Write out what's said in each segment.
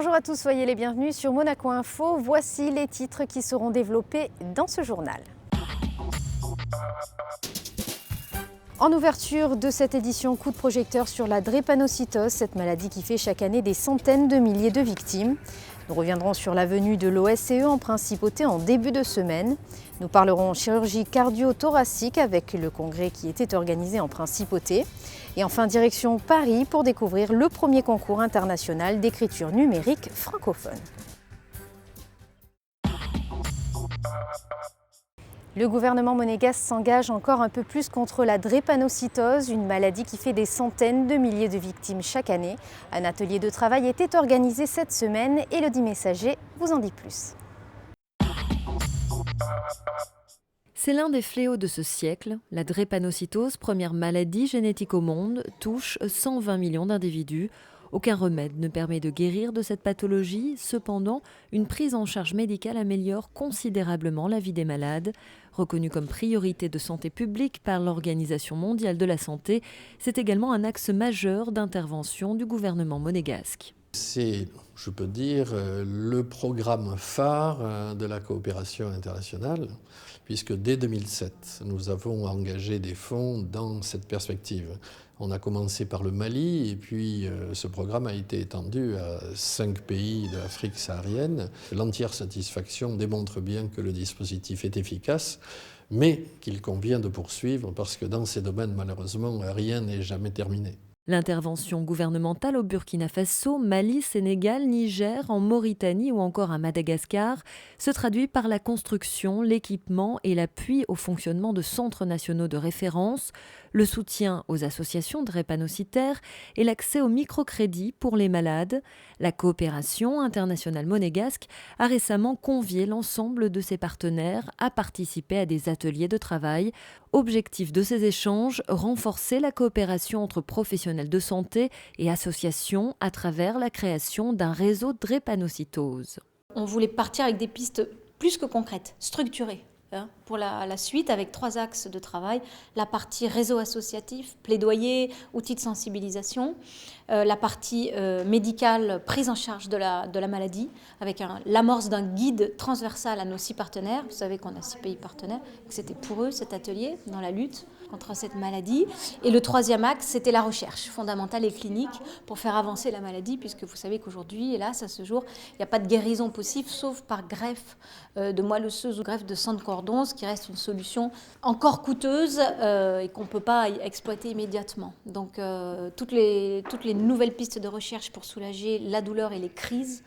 Bonjour à tous, soyez les bienvenus sur Monaco Info. Voici les titres qui seront développés dans ce journal. En ouverture de cette édition, coup de projecteur sur la drépanocytose, cette maladie qui fait chaque année des centaines de milliers de victimes. Nous reviendrons sur la venue de l'OSCE en Principauté en début de semaine. Nous parlerons chirurgie cardio-thoracique avec le congrès qui était organisé en Principauté. Et enfin, direction Paris pour découvrir le premier concours international d'écriture numérique francophone. Le gouvernement monégasque s'engage encore un peu plus contre la drépanocytose, une maladie qui fait des centaines de milliers de victimes chaque année. Un atelier de travail était organisé cette semaine. Élodie Messager vous en dit plus. C'est l'un des fléaux de ce siècle. La drépanocytose, première maladie génétique au monde, touche 120 millions d'individus. Aucun remède ne permet de guérir de cette pathologie. Cependant, une prise en charge médicale améliore considérablement la vie des malades. Reconnue comme priorité de santé publique par l'Organisation mondiale de la santé, c'est également un axe majeur d'intervention du gouvernement monégasque. C'est, je peux dire, le programme phare de la coopération internationale, puisque dès 2007, nous avons engagé des fonds dans cette perspective. On a commencé par le Mali, et puis ce programme a été étendu à 5 pays de l'Afrique saharienne. L'entière satisfaction démontre bien que le dispositif est efficace, mais qu'il convient de poursuivre, parce que dans ces domaines, malheureusement, rien n'est jamais terminé. L'intervention gouvernementale au Burkina Faso, Mali, Sénégal, Niger, en Mauritanie ou encore à Madagascar se traduit par la construction, l'équipement et l'appui au fonctionnement de centres nationaux de référence, le soutien aux associations drépanocytaires et l'accès au microcrédit pour les malades. La coopération internationale monégasque a récemment convié l'ensemble de ses partenaires à participer à des ateliers de travail. Objectif de ces échanges, renforcer la coopération entre professionnels de santé et associations à travers la création d'un réseau de drépanocytose. On voulait partir avec des pistes plus que concrètes, structurées. Pour la suite, avec 3 axes de travail, la partie réseau associatif, plaidoyer, outils de sensibilisation, la partie médicale, prise en charge de la maladie, avec l'amorce d'un guide transversal à nos 6 partenaires. Vous savez qu'on a 6 pays partenaires, que c'était pour eux cet atelier dans la lutte contre cette maladie. Et le 3e axe, c'était la recherche fondamentale et clinique pour faire avancer la maladie, puisque vous savez qu'aujourd'hui, hélas, à ce jour, il n'y a pas de guérison possible, sauf par greffe de moelle osseuse ou greffe de sang de cordon, ce qui reste une solution encore coûteuse et qu'on ne peut pas exploiter immédiatement. Donc toutes les nouvelles pistes de recherche pour soulager la douleur et les crises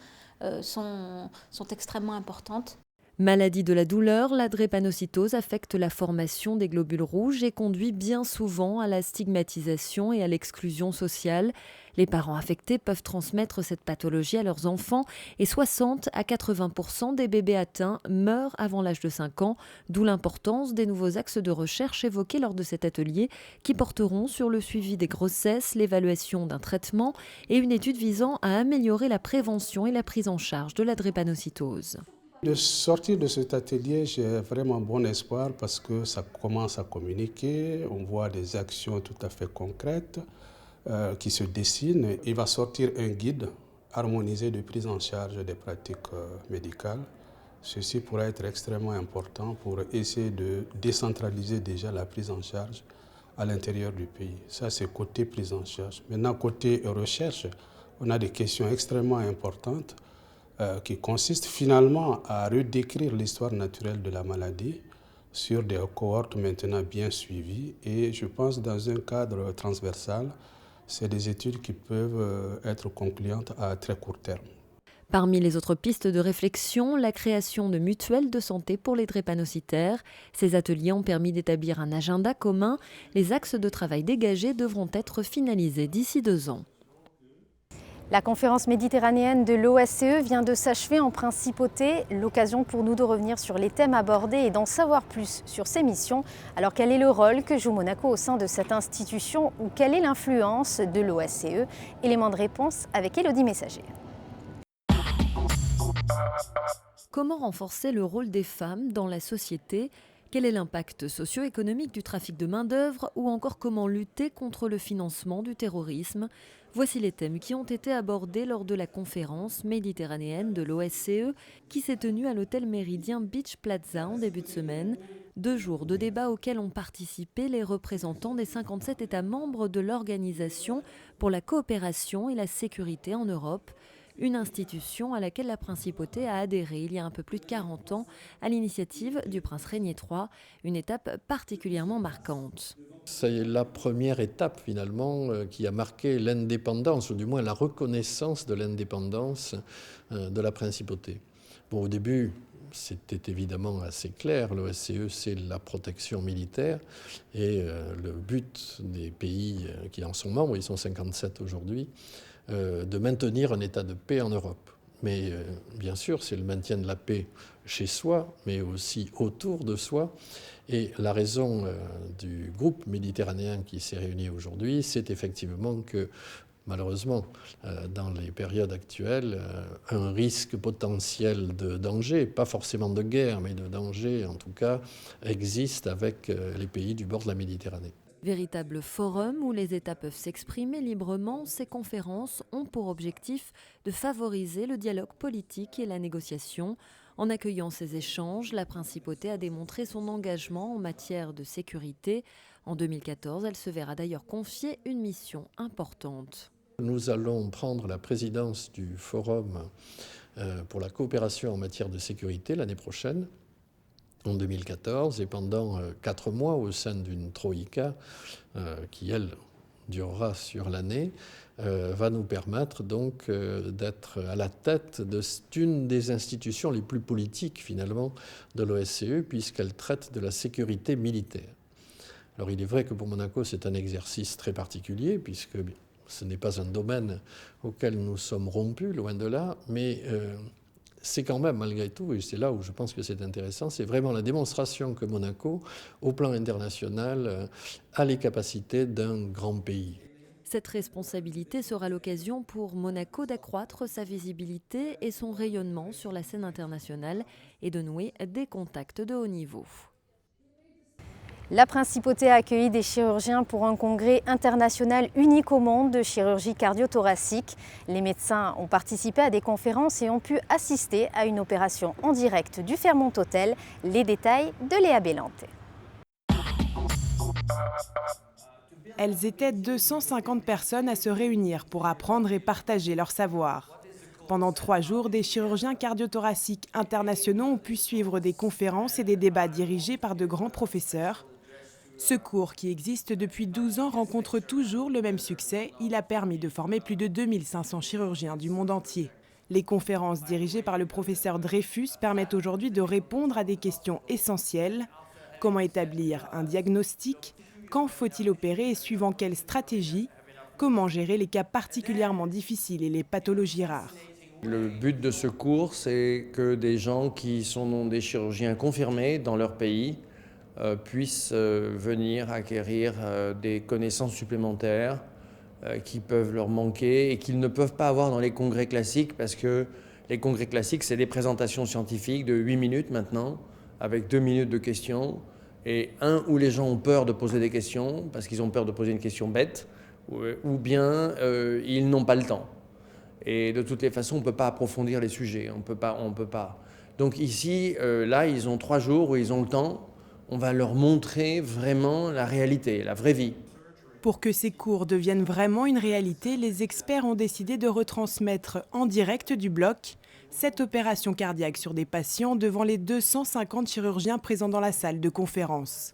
sont extrêmement importantes. Maladie de la douleur, la drépanocytose affecte la formation des globules rouges et conduit bien souvent à la stigmatisation et à l'exclusion sociale. Les parents affectés peuvent transmettre cette pathologie à leurs enfants et 60 à 80% des bébés atteints meurent avant l'âge de 5 ans, d'où l'importance des nouveaux axes de recherche évoqués lors de cet atelier qui porteront sur le suivi des grossesses, l'évaluation d'un traitement et une étude visant à améliorer la prévention et la prise en charge de la drépanocytose. De sortir de cet atelier, j'ai vraiment bon espoir parce que ça commence à communiquer, on voit des actions tout à fait concrètes qui se dessinent. Il va sortir un guide harmonisé de prise en charge des pratiques médicales. Ceci pourrait être extrêmement important pour essayer de décentraliser déjà la prise en charge à l'intérieur du pays. Ça, c'est côté prise en charge. Maintenant, côté recherche, on a des questions extrêmement importantes qui consiste finalement à redécrire l'histoire naturelle de la maladie sur des cohortes maintenant bien suivies. Et je pense dans un cadre transversal, c'est des études qui peuvent être concluantes à très court terme. Parmi les autres pistes de réflexion, la création de mutuelles de santé pour les drépanocytaires. Ces ateliers ont permis d'établir un agenda commun. Les axes de travail dégagés devront être finalisés d'ici 2 ans. La conférence méditerranéenne de l'OSCE vient de s'achever en Principauté, l'occasion pour nous de revenir sur les thèmes abordés et d'en savoir plus sur ses missions. Alors quel est le rôle que joue Monaco au sein de cette institution ou quelle est l'influence de l'OSCE? Élément de réponse avec Élodie Messager. Comment renforcer le rôle des femmes dans la société? Quel est l'impact socio-économique du trafic de main-d'œuvre ou encore comment lutter contre le financement du terrorisme? Voici les thèmes qui ont été abordés lors de la conférence méditerranéenne de l'OSCE qui s'est tenue à l'hôtel Méridien Beach Plaza en début de semaine. 2 jours de débats auxquels ont participé les représentants des 57 États membres de l'Organisation pour la coopération et la sécurité en Europe, une institution à laquelle la principauté a adhéré il y a un peu plus de 40 ans à l'initiative du prince Régnier III, une étape particulièrement marquante. C'est la première étape finalement qui a marqué l'indépendance, ou du moins la reconnaissance de l'indépendance de la principauté. Bon, au début, c'était évidemment assez clair, l'OSCE c'est la protection militaire et le but des pays qui en sont membres, ils sont 57 aujourd'hui, de maintenir un état de paix en Europe. Mais bien sûr, c'est le maintien de la paix chez soi, mais aussi autour de soi. Et la raison du groupe méditerranéen qui s'est réuni aujourd'hui, c'est effectivement que, malheureusement, dans les périodes actuelles, un risque potentiel de danger, pas forcément de guerre, mais de danger en tout cas, existe avec les pays du bord de la Méditerranée. Véritable forum où les États peuvent s'exprimer librement, ces conférences ont pour objectif de favoriser le dialogue politique et la négociation. En accueillant ces échanges, la principauté a démontré son engagement en matière de sécurité. En 2014, elle se verra d'ailleurs confier une mission importante. Nous allons prendre la présidence du Forum pour la coopération en matière de sécurité l'année prochaine, en 2014, et pendant 4 mois au sein d'une troïka qui, elle, durera sur l'année, va nous permettre donc d'être à la tête d'une des institutions les plus politiques finalement de l'OSCE, puisqu'elle traite de la sécurité militaire. Alors il est vrai que pour Monaco c'est un exercice très particulier, puisque ce n'est pas un domaine auquel nous sommes rompus, loin de là, mais c'est quand même, malgré tout, et c'est là où je pense que c'est intéressant, c'est vraiment la démonstration que Monaco, au plan international, a les capacités d'un grand pays. Cette responsabilité sera l'occasion pour Monaco d'accroître sa visibilité et son rayonnement sur la scène internationale et de nouer des contacts de haut niveau. La principauté a accueilli des chirurgiens pour un congrès international unique au monde de chirurgie cardio-thoracique. Les médecins ont participé à des conférences et ont pu assister à une opération en direct du Fairmont Hotel. Les détails de Léa Bellante. Elles étaient 250 personnes à se réunir pour apprendre et partager leur savoir. Pendant 3 jours, des chirurgiens cardio-thoraciques internationaux ont pu suivre des conférences et des débats dirigés par de grands professeurs. Ce cours, qui existe depuis 12 ans, rencontre toujours le même succès. Il a permis de former plus de 2500 chirurgiens du monde entier. Les conférences dirigées par le professeur Dreyfus permettent aujourd'hui de répondre à des questions essentielles. Comment établir un diagnostic ? Quand faut-il opérer et suivant quelle stratégie ? Comment gérer les cas particulièrement difficiles et les pathologies rares ? Le but de ce cours, c'est que des gens qui sont des chirurgiens confirmés dans leur pays puissent venir acquérir des connaissances supplémentaires qui peuvent leur manquer et qu'ils ne peuvent pas avoir dans les congrès classiques, parce que les congrès classiques, c'est des présentations scientifiques de 8 minutes maintenant, avec 2 minutes de questions, et où les gens ont peur de poser des questions, parce qu'ils ont peur de poser une question bête, ou bien ils n'ont pas le temps. Et de toutes les façons, on ne peut pas approfondir les sujets, on peut pas. Donc ici, là, ils ont 3 jours où ils ont le temps. On va leur montrer vraiment la réalité, la vraie vie. Pour que ces cours deviennent vraiment une réalité, les experts ont décidé de retransmettre en direct du bloc cette opération cardiaque sur des patients devant les 250 chirurgiens présents dans la salle de conférence.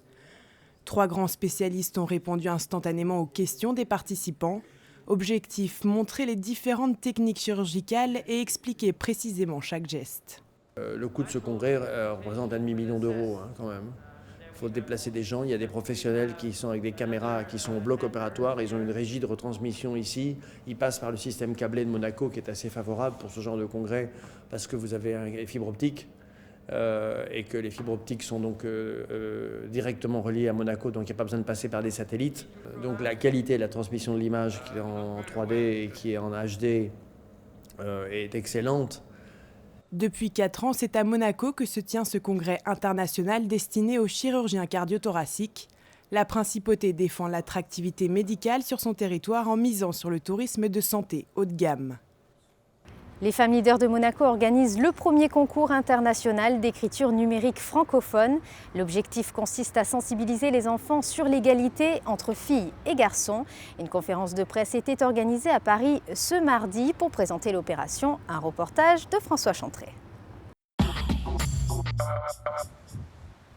3 grands spécialistes ont répondu instantanément aux questions des participants. Objectif, montrer les différentes techniques chirurgicales et expliquer précisément chaque geste. Le coût de ce congrès représente 1,5 million d'euros quand même. Il faut déplacer des gens, il y a des professionnels qui sont avec des caméras, qui sont au bloc opératoire, ils ont une régie de retransmission ici, ils passent par le système câblé de Monaco qui est assez favorable pour ce genre de congrès parce que vous avez les fibres optiques et que les fibres optiques sont donc directement reliées à Monaco, donc il n'y a pas besoin de passer par des satellites. Donc la qualité de la transmission de l'image qui est en 3D et qui est en HD est excellente. Depuis 4 ans, c'est à Monaco que se tient ce congrès international destiné aux chirurgiens cardio-thoraciques. La principauté défend l'attractivité médicale sur son territoire en misant sur le tourisme de santé haut de gamme. Les femmes leaders de Monaco organisent le premier concours international d'écriture numérique francophone. L'objectif consiste à sensibiliser les enfants sur l'égalité entre filles et garçons. Une conférence de presse était organisée à Paris ce mardi pour présenter l'opération. Un reportage de François Chantré.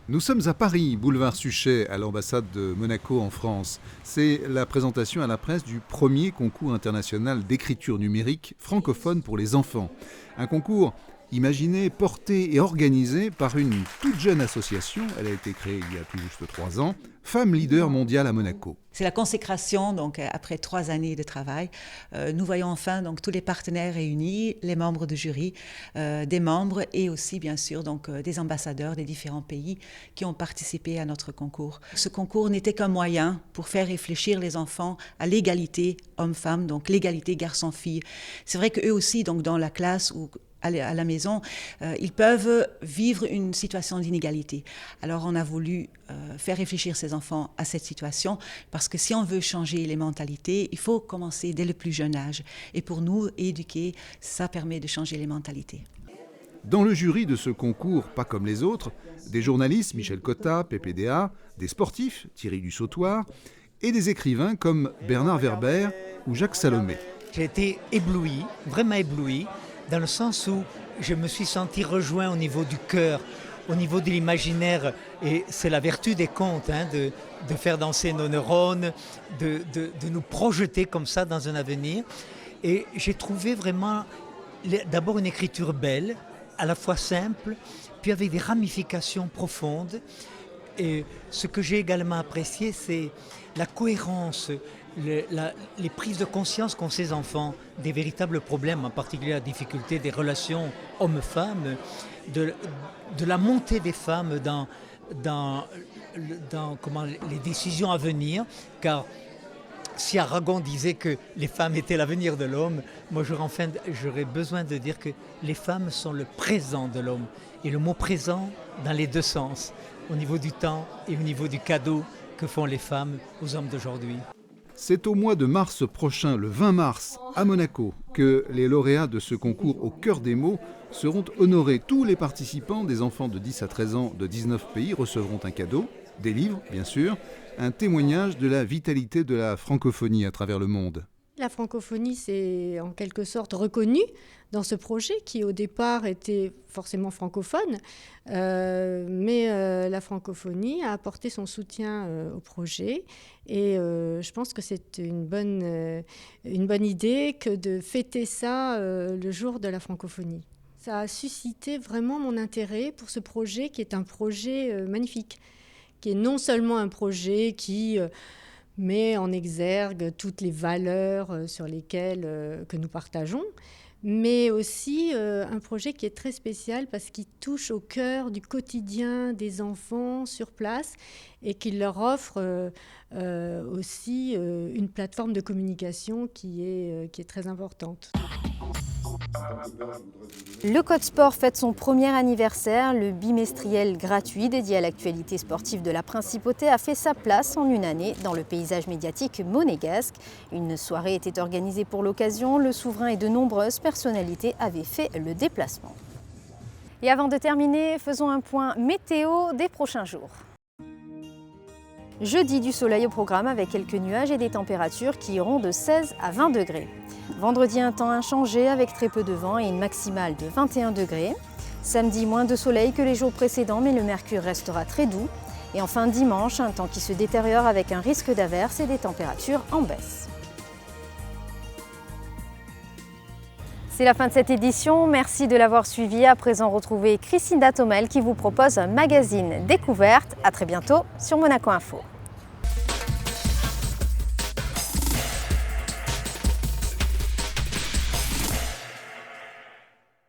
Nous sommes à Paris, boulevard Suchet, à l'ambassade de Monaco en France. C'est la présentation à la presse du premier concours international d'écriture numérique francophone pour les enfants. Un concours imaginé, porté et organisé par une toute jeune association. Elle a été créée il y a tout juste 3 ans, Femmes Leaders Mondiales à Monaco. C'est la consécration, donc après 3 années de travail. Nous voyons enfin donc tous les partenaires réunis, les membres de jury, des membres et aussi bien sûr donc des ambassadeurs des différents pays qui ont participé à notre concours. Ce concours n'était qu'un moyen pour faire réfléchir les enfants à l'égalité homme-femme, donc l'égalité garçon-fille. C'est vrai qu'eux aussi, donc dans la classe ou à la maison, ils peuvent vivre une situation d'inégalité. Alors on a voulu faire réfléchir ces enfants à cette situation parce que si on veut changer les mentalités, il faut commencer dès le plus jeune âge. Et pour nous, éduquer, ça permet de changer les mentalités. Dans le jury de ce concours, pas comme les autres, des journalistes, Michel Cotta, PPDA, des sportifs, Thierry Dussautoir, et des écrivains comme Bernard Werber ou Jacques Salomé. J'ai été ébloui, vraiment ébloui, dans le sens où je me suis senti rejoint au niveau du cœur, au niveau de l'imaginaire. Et c'est la vertu des contes, de faire danser nos neurones, de nous projeter comme ça dans un avenir. Et j'ai trouvé vraiment d'abord une écriture belle, à la fois simple, puis avec des ramifications profondes. Et ce que j'ai également apprécié, c'est la cohérence, les prises de conscience qu'ont ces enfants des véritables problèmes, en particulier la difficulté des relations hommes-femmes, de la montée des femmes dans les décisions à venir, car si Aragon disait que les femmes étaient l'avenir de l'homme, moi j'aurais besoin de dire que les femmes sont le présent de l'homme, et le mot présent dans les deux sens, au niveau du temps et au niveau du cadeau que font les femmes aux hommes d'aujourd'hui. C'est au mois de mars prochain, le 20 mars, à Monaco, que les lauréats de ce concours au cœur des mots seront honorés. Tous les participants, des enfants de 10 à 13 ans de 19 pays, recevront un cadeau, des livres bien sûr, un témoignage de la vitalité de la francophonie à travers le monde. La francophonie s'est en quelque sorte reconnue dans ce projet qui au départ était forcément francophone, mais la francophonie a apporté son soutien au projet et je pense que c'est une bonne idée que de fêter ça le jour de la francophonie. Ça a suscité vraiment mon intérêt pour ce projet qui est un projet magnifique, qui est non seulement un projet qui met en exergue toutes les valeurs sur lesquelles que nous partageons, mais aussi un projet qui est très spécial parce qu'il touche au cœur du quotidien des enfants sur place et qui leur offre aussi une plateforme de communication qui est très importante. Le Code Sport fête son premier anniversaire. Le bimestriel gratuit dédié à l'actualité sportive de la Principauté a fait sa place en une année dans le paysage médiatique monégasque. Une soirée était organisée pour l'occasion. Le souverain et de nombreuses personnalités avaient fait le déplacement. Et avant de terminer, faisons un point météo des prochains jours. Jeudi, du soleil au programme avec quelques nuages et des températures qui iront de 16 à 20 degrés. Vendredi, un temps inchangé avec très peu de vent et une maximale de 21 degrés. Samedi, moins de soleil que les jours précédents, mais le mercure restera très doux. Et enfin dimanche, un temps qui se détériore avec un risque d'averse et des températures en baisse. C'est la fin de cette édition. Merci de l'avoir suivi. À présent, retrouvez Christine Datomel qui vous propose un magazine découverte. À très bientôt sur Monaco Info.